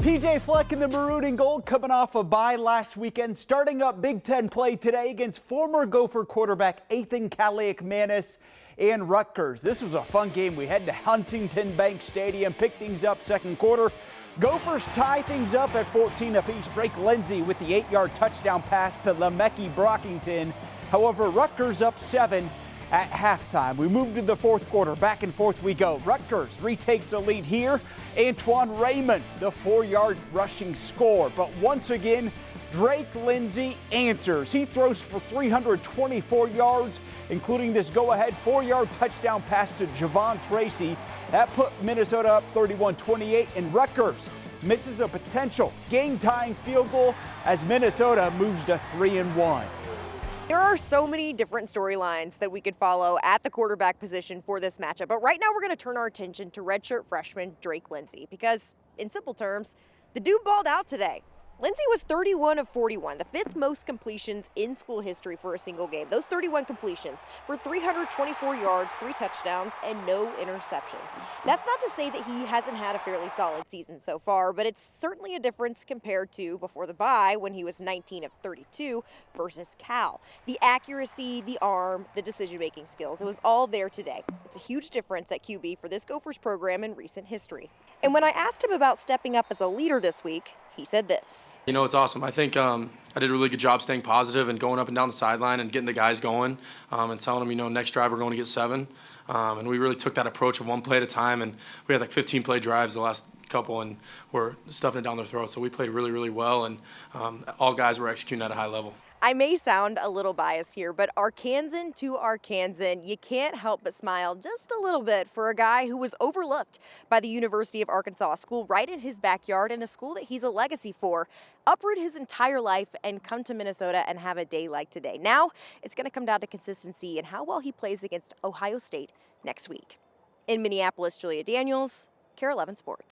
PJ Fleck in the maroon and gold coming off a bye last weekend, starting up Big Ten play today against former Gopher quarterback Ethan Kaliakmanis and Rutgers. This was a fun game. We head to Huntington Bank Stadium, pick things up second quarter. Gophers tie things up at 14 apiece. Drake Lindsey with the 8-yard touchdown pass to Lemeki Brockington. However, Rutgers up 7 at halftime. We move to the fourth quarter. Back and forth we go. Rutgers retakes the lead here. Antoine Raymond, the 4-yard rushing score. But once again, Drake Lindsey answers. He throws for 324 yards, including this go-ahead 4-yard touchdown pass to Javon Tracy. That put Minnesota up 31-28, and Rutgers misses a potential game-tying field goal as Minnesota moves to 3-1. There are so many different storylines that we could follow at the quarterback position for this matchup, but right now we're going to turn our attention to redshirt freshman Drake Lindsey because, in simple terms, the dude balled out today. Lindsey was 31 of 41, the 5th most completions in school history for a single game. Those 31 completions for 324 yards, 3 touchdowns, and no interceptions. That's not to say that he hasn't had a fairly solid season so far, but it's certainly a difference compared to before the bye when he was 19 of 32 versus Cal. The accuracy, the arm, the decision-making skills, it was all there today. It's a huge difference at QB for this Gophers program in recent history. And when I asked him about stepping up as a leader this week, he said this. You know, it's awesome. I think I did a really good job staying positive and going up and down the sideline and getting the guys going and telling them, you know, next drive we're going to get 7. And we really took that approach of one play at a time. And we had like 15 play drives the last couple, and we're stuffing it down their throats. So we played really, really well, and all guys were executing at a high level. I may sound a little biased here, but Arkansan to Arkansan, you can't help but smile just a little bit for a guy who was overlooked by the University of Arkansas, a school right in his backyard and a school that he's a legacy for. Uproot his entire life and come to Minnesota and have a day like today. Now it's going to come down to consistency and how well he plays against Ohio State next week. In Minneapolis, Julia Daniels, KARE 11 Sports.